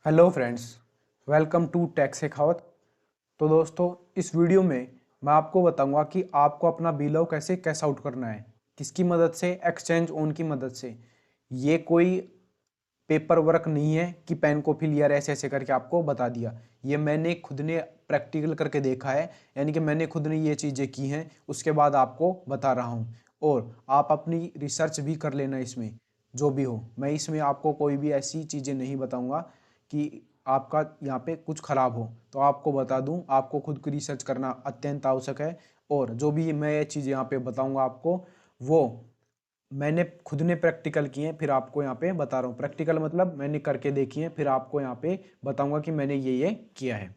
Hello friends, welcome to Tech Shekhawat. तो दोस्तों, इस वीडियो में मैं आपको बताऊंगा कि आपको अपना बीलव कैसे कैश आउट करना है, किसकी मदद से, एक्सचेंज ओन की मदद से। ये कोई पेपर वर्क नहीं है कि पेन को फिल यार ऐसे ऐसे करके आपको बता दिया। ये मैंने खुद ने प्रैक्टिकल करके देखा है, यानी कि मैंने खुद ने ये चीज़ें की हैं, उसके बाद आपको बता रहा हूँ। और आप अपनी रिसर्च भी कर लेना इसमें, जो भी हो। मैं इसमें आपको कोई भी ऐसी चीज़ें नहीं बताऊँगा कि आपका यहाँ पे कुछ ख़राब हो, तो आपको बता दूँ, आपको खुद की रिसर्च करना अत्यंत आवश्यक है। और जो भी मैं ये चीज़ यहाँ पे बताऊँगा आपको, वो मैंने खुद ने प्रैक्टिकल किए हैं, फिर आपको यहाँ पे बता रहा हूँ। प्रैक्टिकल मतलब मैंने करके देखी है, फिर आपको यहाँ पे बताऊंगा कि मैंने ये किया है।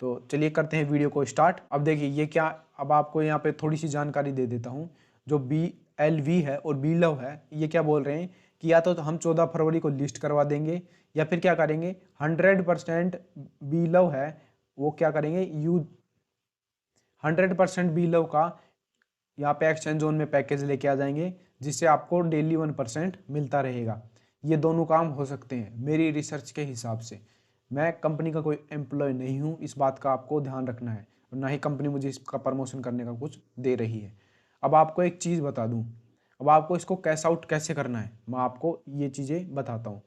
तो चलिए करते हैं वीडियो को स्टार्ट। अब देखिए ये क्या, अब आपको यहाँ पे थोड़ी सी जानकारी दे देता हूँ। जो BLV है और बीलव है, ये क्या बोल रहे हैं कि या तो हम 14 फरवरी को लिस्ट करवा देंगे, या फिर क्या करेंगे, 100% बीलव है वो क्या करेंगे, 100% बीलव का यहाँ पे एक्सचेंज जोन में पैकेज लेके आ जाएंगे, जिससे आपको डेली 1% मिलता रहेगा। ये दोनों काम हो सकते हैं मेरी रिसर्च के हिसाब से। मैं कंपनी का कोई एम्प्लॉय नहीं हूँ, इस बात का आपको ध्यान रखना है, और ना ही कंपनी मुझे इसका प्रमोशन करने का कुछ दे रही है। अब आपको एक चीज़ बता दूँ, अब आपको इसको कैश आउट कैसे करना है, मैं आपको ये चीज़ें बताता हूँ।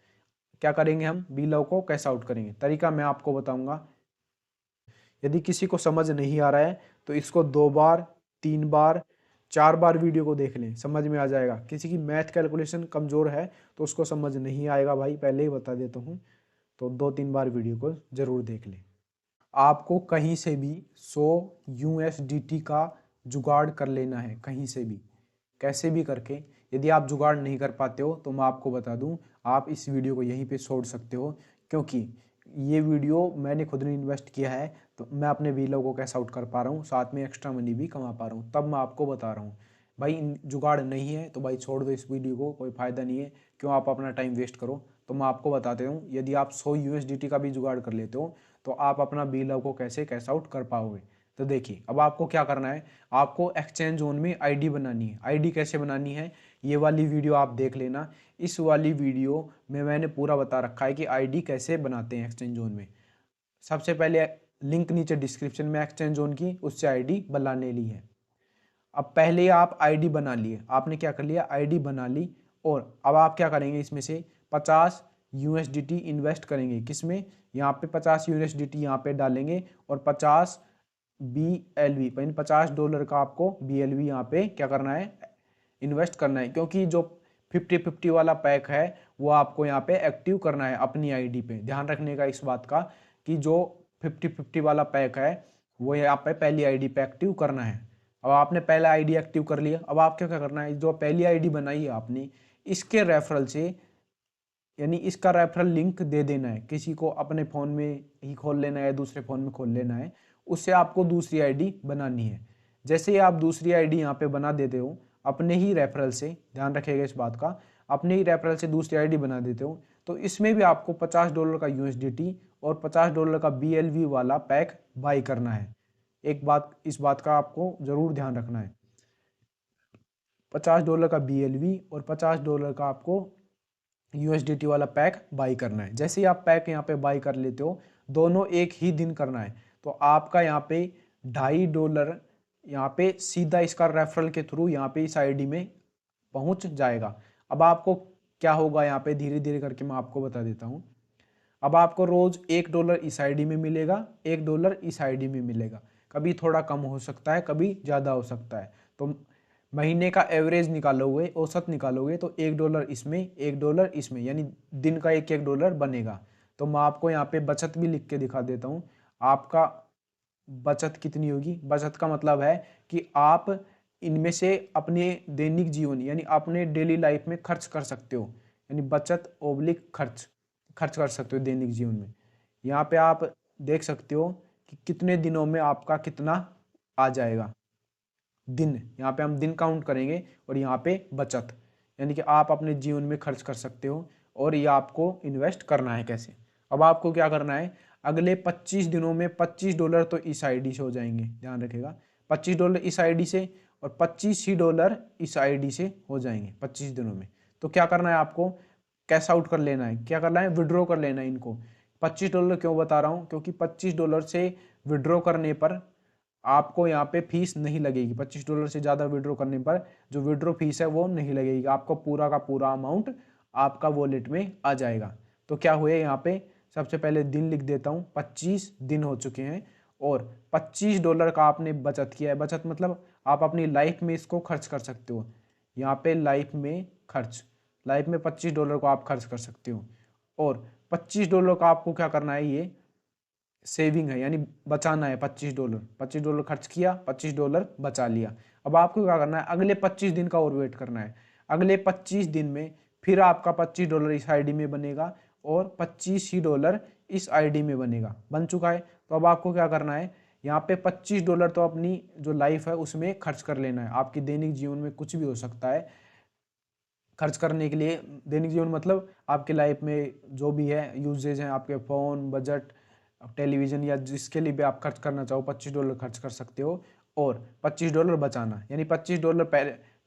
क्या करेंगे, हम बीलव को कैश आउट करेंगे, तरीका मैं आपको बताऊँगा। यदि किसी को समझ नहीं आ रहा है तो इसको 2 बार, 3 बार, 4 बार वीडियो को देख लें, समझ में आ जाएगा। किसी की मैथ कैलकुलेशन कमज़ोर है तो उसको समझ नहीं आएगा भाई, पहले ही बता देता हूँ। तो 2-3 बार वीडियो को ज़रूर देख लें। आपको कहीं से भी 100 USDT का जुगाड़ कर लेना है, कहीं से भी, कैसे भी करके। यदि आप जुगाड़ नहीं कर पाते हो तो मैं आपको बता दूं, आप इस वीडियो को यहीं पे छोड़ सकते हो, क्योंकि ये वीडियो मैंने खुद ने इन्वेस्ट किया है, तो मैं अपने वीलव को कैश आउट कर पा रहा हूँ, साथ में एक्स्ट्रा मनी भी कमा पा रहा हूँ, तब मैं आपको बता रहा हूँ। भाई जुगाड़ नहीं है तो भाई छोड़ दो इस वीडियो को, कोई फ़ायदा नहीं है, क्यों आप अपना टाइम वेस्ट करो। तो मैं आपको बताते हूँ, यदि आप 100 USDT का भी जुगाड़ कर लेते हो तो आप अपना बीलव को कैसे कैश आउट कर पाओगे। तो देखिए, अब आपको क्या करना है, आपको एक्सचेंज जोन में आईडी बनानी है। आईडी कैसे बनानी है, ये वाली वीडियो आप देख लेना। इस वाली वीडियो में मैंने पूरा बता रखा है कि आईडी कैसे बनाते हैं एक्सचेंज जोन में। सबसे पहले लिंक नीचे डिस्क्रिप्शन में एक्सचेंज जोन की, उससे आईडी बनाने ली है। अब पहले ही आप आईडी बना लिए, आपने क्या कर लिया, आईडी बना ली। और अब आप क्या करेंगे, इसमें से 50 USDT इन्वेस्ट करेंगे, किसमें, यहाँ पे 50 USDT यहाँ पे डालेंगे, और 50 BLV, $50 का आपको BLV यहाँ पे क्या करना है, इन्वेस्ट करना है। क्योंकि जो 50-50 वाला पैक है वो आपको यहाँ पे एक्टिव करना है अपनी आईडी पे। ध्यान रखने का इस बात का कि जो 50-50 वाला पैक है वो यहाँ पे पहली आईडी पे एक्टिव करना है। अब आपने पहला आईडी एक्टिव कर लिया, अब आपको क्या करना है, जो पहली आईडी बनाई है आपने, इसके रेफरल से, यानी इसका रेफरल लिंक दे देना है किसी को, अपने फ़ोन में ही खोल लेना है, दूसरे फ़ोन में खोल लेना है, उससे आपको दूसरी आईडी बनानी है। जैसे ही आप दूसरी आईडी यहाँ पे बना देते हो अपने ही रेफरल से, ध्यान रखिएगा इस बात का, अपने ही रेफरल से दूसरी आईडी बना देते हो, तो इसमें भी आपको $50 का USDT और $50 का BLV वाला पैक बाई करना है। एक बात, इस बात का आपको ज़रूर ध्यान रखना है, $50 का BLV और $50 का आपको USDT वाला पैक बाई करना है। जैसे ही आप पैक यहाँ पे बाई कर लेते हो, दोनों एक ही दिन करना है, तो आपका यहाँ पे $2.5 यहाँ पे सीधा इसका रेफरल के थ्रू यहाँ पे इस आईडी में पहुँच जाएगा। अब आपको क्या होगा, यहाँ पे धीरे धीरे करके मैं आपको बता देता हूँ। अब आपको रोज $1 इस आईडी में मिलेगा, $1 इस आईडी में मिलेगा। कभी थोड़ा कम हो सकता है, कभी ज़्यादा हो सकता है। तो महीने का एवरेज निकालोगे, औसत निकालोगे, तो $1 इसमें, $1 इसमें, यानी दिन का $1 बनेगा। तो मैं आपको यहाँ पे बचत भी लिख के दिखा देता हूँ। आपका बचत कितनी होगी, बचत का मतलब है कि आप इनमें से अपने दैनिक जीवन यानी अपने डेली लाइफ में खर्च कर सकते हो, यानी बचत ओब्लिक खर्च खर्च कर सकते हो दैनिक जीवन में। यहाँ पे आप देख सकते हो कि कितने दिनों में आपका कितना आ जाएगा दिन। यहाँ पे हम दिन काउंट करेंगे, और यहाँ पे बचत, यानी कि आप अपने जीवन में खर्च कर सकते हो, और ये आपको इन्वेस्ट करना है कैसे। अब आपको क्या करना है, अगले 25 दिनों में $25 तो इस आईडी से हो जाएंगे, ध्यान रखेगा, $25 इस आईडी से, और $25 इस आईडी से हो जाएंगे 25 दिनों में। तो क्या करना है आपको, कैश आउट कर लेना है, क्या करना है, विड्रॉ कर लेना है इनको। $25 क्यों बता रहा हूँ, क्योंकि $25 से विड्रॉ करने पर आपको यहाँ पे फीस नहीं लगेगी। $25 से ज़्यादा विड्रॉ करने पर जो विड्रॉ फीस है वो नहीं लगेगी, आपको पूरा का पूरा अमाउंट आपका वॉलेट में आ जाएगा। तो क्या हुए यहाँ पे, सबसे पहले दिन लिख देता हूँ, 25 दिन हो चुके हैं और $25 का आपने बचत किया है। बचत मतलब आप अपनी लाइफ में इसको खर्च कर सकते हो। यहाँ पे लाइफ में $25 को आप खर्च कर सकते हो और $25 का आपको क्या करना है, ये सेविंग है यानी बचाना है। $25 खर्च किया, $25 बचा लिया। अब आपको क्या करना है, अगले 25 दिन का और वेट करना है। अगले 25 दिन में फिर आपका $25 इस आईडी में बनेगा और $25 इस आईडी में बनेगा, बन चुका है। तो अब आपको क्या करना है, यहाँ पे $25 तो अपनी जो लाइफ है उसमें खर्च कर लेना है। आपकी दैनिक जीवन में कुछ भी हो सकता है खर्च करने के लिए। दैनिक जीवन मतलब आपके लाइफ में जो भी है यूजेज हैं, आपके फ़ोन, बजट, टेलीविज़न या जिसके लिए भी आप खर्च करना चाहो, $25 खर्च कर सकते हो और $25 बचाना, यानी $25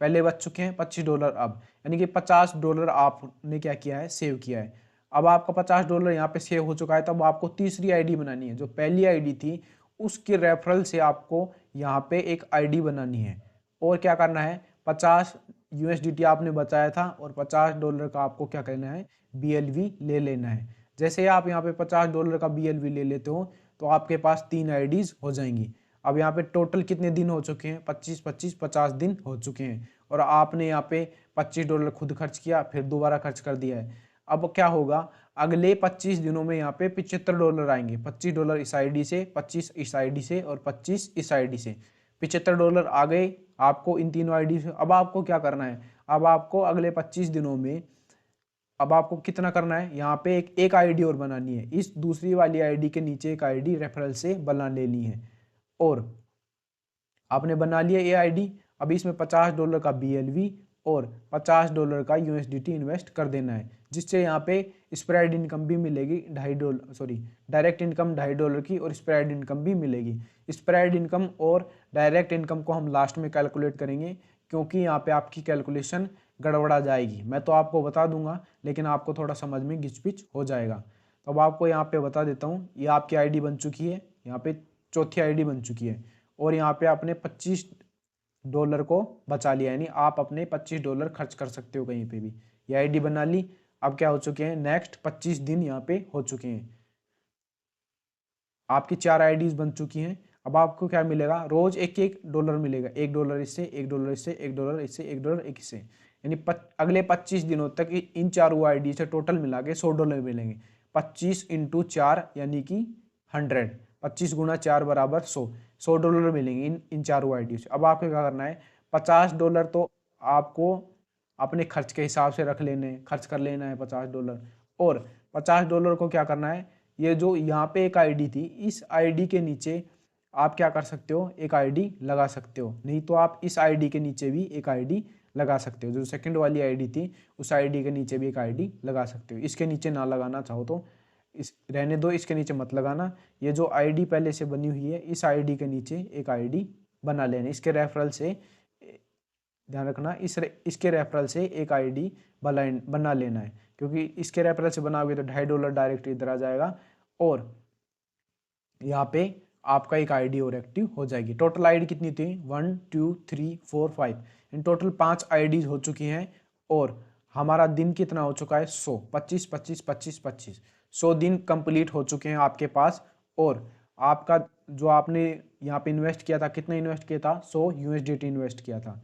पहले बच चुके हैं, $25 अब, यानी कि $50 आपने क्या किया है, सेव किया है। अब आपका $50 यहाँ पे सेव हो चुका है, तब आपको तीसरी आईडी बनानी है। जो पहली आईडी थी उसके रेफरल से आपको यहाँ पे एक आईडी बनानी है और क्या करना है, 50 USDT आपने बचाया था और $50 का आपको क्या करना है, BLV ले लेना है। जैसे आप यहाँ पे $50 का BLV ले लेते हो तो आपके पास 3 आईडीज हो जाएंगी। अब यहाँ पे टोटल कितने दिन हो चुके हैं, 50 दिन हो चुके हैं और आपने यहाँ पे $25 खुद खर्च किया, फिर दोबारा खर्च कर दिया है। अब क्या होगा, अगले 25 दिनों में यहाँ पे $75 आएंगे। $25 इस आईडी से, 25 इस आईडी से और 25 इस आईडी से। $75 आ गए आपको इन तीनों आईडी से। अब आपको क्या करना है, अब आपको अगले 25 दिनों में अब आपको कितना करना है, यहाँ पे एक आईडी और बनानी है। इस दूसरी वाली आईडी के नीचे एक आईडी रेफरल से बना लेनी है और आपने बना लिया ये आईडी। अब इसमें $50 का BLV और $50 का USDT इन्वेस्ट कर देना है, जिससे यहाँ पे स्प्रेड इनकम भी मिलेगी डायरेक्ट इनकम $2.5 की और स्प्रेड इनकम भी मिलेगी। स्प्रेड इनकम और डायरेक्ट इनकम को हम लास्ट में कैलकुलेट करेंगे, क्योंकि यहाँ पे आपकी कैलकुलेशन गड़बड़ा जाएगी। मैं तो आपको बता दूंगा लेकिन आपको थोड़ा समझ में घिचपिच हो जाएगा। तो अब आपको यहाँ पे बता देता हूँ, ये आपकी आईडी बन चुकी है, यहाँ पे चौथी आईडी बन चुकी है और यहाँ पे आपने $25 को बचा लिया, यानी आप अपने $25 खर्च कर सकते हो कहीं पे भी। ये आईडी बना ली। अब क्या हो चुके हैं, नेक्स्ट 25 दिन यहाँ पे हो चुके हैं, आपकी 4 आईडीज बन चुकी हैं। अब आपको क्या मिलेगा, रोज $1 मिलेगा, $1 इससे, $1 इससे, $1 इससे, $1 एक इससे, यानी अगले 25 दिनों तक इन चारों आईडी से टोटल मिला के $100 मिलेंगे। 25 × 4 यानी कि 100, 25 × 4 बराबर 100 मिलेंगे इन चारों आईडी से। अब आपको क्या करना है, $50 तो आपको अपने खर्च के हिसाब से रख लेने, खर्च कर लेना है $50 और $50 को क्या करना है, ये जो यहाँ पे एक आईडी थी, इस आईडी के नीचे आप क्या कर सकते हो, एक आईडी लगा सकते हो। नहीं तो आप इस आईडी के नीचे भी एक आईडी लगा सकते हो। जो सेकंड वाली आईडी थी उस आईडी के नीचे भी एक आईडी लगा सकते हो। इसके नीचे ना लगाना चाहो तो इस रहने दो, इसके नीचे मत लगाना। ये जो आईडी पहले से बनी हुई है, इस आईडी के नीचे एक आईडी बना लेना। इसके रेफरल से ध्यान रखना, इसके रेफरल से एक आईडी बना लेना है, क्योंकि इसके रेफरल से बनाओगे तो $2.5 डायरेक्ट इधर आ जाएगा और यहाँ पे आपका एक आईडी और एक्टिव हो जाएगी। टोटल आईडी कितनी थी, 1 2 3 4 5, इन टोटल 5 आईडीज हो चुकी हैं और हमारा दिन कितना हो चुका है, 100, 25 25 25 25, 100 दिन कंप्लीट हो चुके हैं आपके पास। और आपका जो आपने यहाँ पे इन्वेस्ट किया था, कितना इन्वेस्ट किया था, 100 USDT इन्वेस्ट किया था।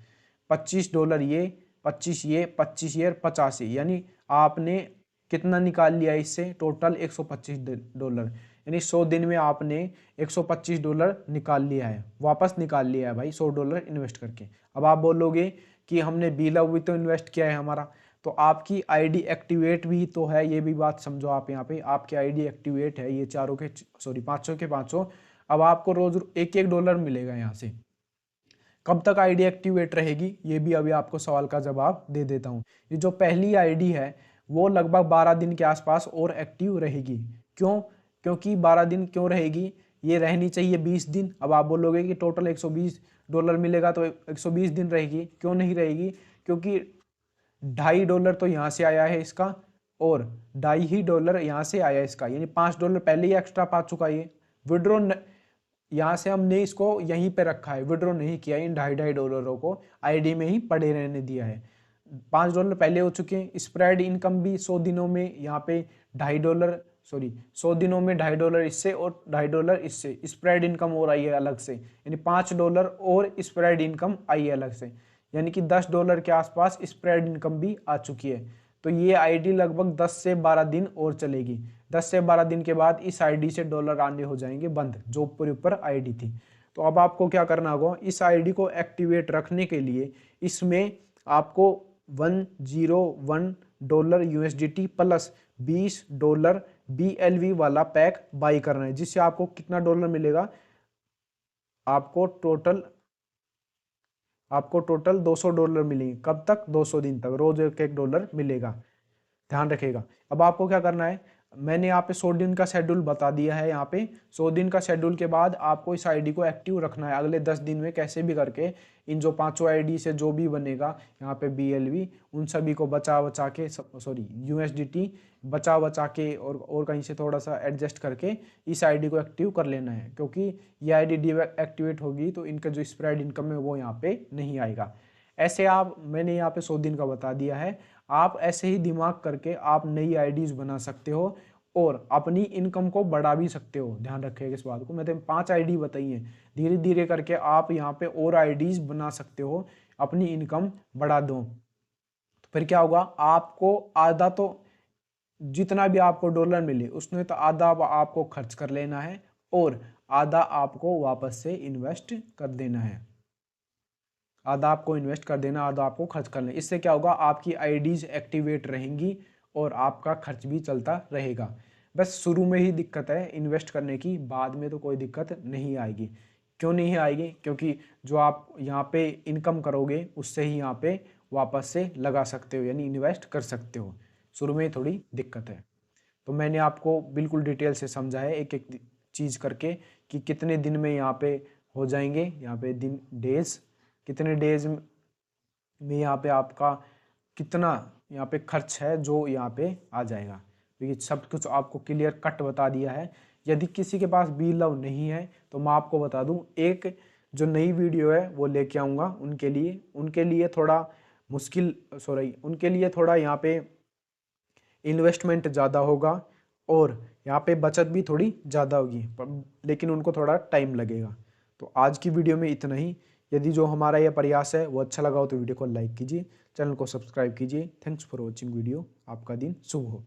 $25 ये, 25 ये, 25 ये और 50 ये, यानी आपने कितना निकाल लिया इससे, टोटल $125, यानी 100 दिन में आपने $125 निकाल लिया है, वापस निकाल लिया है भाई, $100 इन्वेस्ट करके। अब आप बोलोगे कि हमने BLV भी तो इन्वेस्ट किया है हमारा, तो आपकी आईडी एक्टिवेट भी तो है, ये भी बात समझो आप। यहाँ पे आपकी आईडी एक्टिवेट है, ये चारों के 500 के 500। अब आपको रोज $1 मिलेगा यहाँ से। कब तक आईडी एक्टिवेट रहेगी, ये भी अभी आपको सवाल का जवाब दे देता हूँ। ये जो पहली आईडी है वो लगभग 12 दिन के आसपास और एक्टिव रहेगी। क्यों, क्योंकि 12 दिन क्यों रहेगी, ये रहनी चाहिए 20 दिन। अब आप बोलोगे कि टोटल $120 मिलेगा तो 120 दिन रहेगी, क्यों नहीं रहेगी, क्योंकि $2.5 तो यहाँ से आया है इसका और $2.50 यहाँ से आया इसका, यानी $5 पहले ही एक्स्ट्रा पा चुका है। विड्रॉ यहाँ से हमने इसको यहीं पे रखा है, विड्रॉ नहीं किया, इन $2.50 को आईडी में ही पड़े रहने दिया है। $5 पहले हो चुके हैं। स्प्रेड इनकम भी 100 दिनों में यहाँ पे $2.50 सॉरी 100 दिनों में $2.50 इससे और $2.50 इससे स्प्रेड इनकम और आई है अलग से, यानी $5 और स्प्रेड इनकम आई है अलग से, यानी कि $10 के आसपास स्प्रेड इनकम भी आ चुकी है। तो ये आईडी लगभग 10 से 12 दिन और चलेगी। 10 से 12 दिन के बाद इस आईडी से डॉलर आने हो जाएंगे बंद, जो ऊपर आईडी थी। तो अब आपको क्या करना होगा, इस आईडी को एक्टिवेट रखने के लिए इसमें आपको $101 USDT प्लस $20 BLV वाला पैक बाई करना है, जिससे आपको कितना डॉलर मिलेगा, आपको टोटल $200 मिलेंगे। कब तक? 200 दिन तक, रोज एक $1 मिलेगा, ध्यान रखिएगा। अब आपको क्या करना है, मैंने यहाँ पे 100 दिन का शेड्यूल बता दिया है। यहाँ पे 100 दिन का शेड्यूल के बाद आपको इस आईडी को एक्टिव रखना है। अगले 10 दिन में कैसे भी करके इन जो 5 आईडी से जो भी बनेगा यहाँ पे BLV, उन सभी को बचा के USDT बचा के और कहीं से थोड़ा सा एडजस्ट करके इस आईडी को एक्टिव कर लेना है, क्योंकि ये आईडी एक्टिवेट होगी तो इनका जो स्प्रेड इनकम है वो यहाँ पे नहीं आएगा। ऐसे मैंने यहाँ पे 100 दिन का बता दिया है। आप ऐसे ही दिमाग करके आप नई आईडीज बना सकते हो और अपनी इनकम को बढ़ा भी सकते हो। ध्यान रखिएगा इस बात को। मैंने 5 आईडी बताई हैं, धीरे धीरे करके आप यहाँ पे और आईडीज बना सकते हो, अपनी इनकम बढ़ा दो। तो फिर क्या होगा, आपको आधा तो जितना भी आपको डॉलर मिले उसमें तो आधा आपको खर्च कर लेना है और आधा आपको वापस से इन्वेस्ट कर देना है। आधा आपको इन्वेस्ट कर देना, आधा आपको खर्च करना। इससे क्या होगा, आपकी आईडीज एक्टिवेट रहेंगी और आपका खर्च भी चलता रहेगा। बस शुरू में ही दिक्कत है इन्वेस्ट करने की, बाद में तो कोई दिक्कत नहीं आएगी। क्यों नहीं आएगी? क्योंकि जो आप यहाँ पे इनकम करोगे उससे ही यहाँ पे वापस से लगा सकते हो, यानी इन्वेस्ट कर सकते हो। शुरू में ही थोड़ी दिक्कत है। तो मैंने आपको बिल्कुल डिटेल से समझा है एक एक चीज़ करके कि कितने दिन में यहाँ पे हो जाएंगे, यहाँ पे दिन डेज कितने डेज में यहाँ पे आपका कितना यहाँ पे खर्च है जो यहाँ पे आ जाएगा। तो ये सब कुछ आपको क्लियर कट बता दिया है। यदि किसी के पास BeLove नहीं है तो मैं आपको बता दूं, एक जो नई वीडियो है वो लेके आऊँगा उनके लिए थोड़ा उनके लिए थोड़ा यहाँ पे इन्वेस्टमेंट ज़्यादा होगा और यहाँ पे बचत भी थोड़ी ज़्यादा होगी, लेकिन उनको थोड़ा टाइम लगेगा। तो आज की वीडियो में इतना ही। यदि जो हमारा यह प्रयास है वो अच्छा लगा हो तो वीडियो को लाइक कीजिए, चैनल को सब्सक्राइब कीजिए। Thanks for watching video. आपका दिन शुभ हो।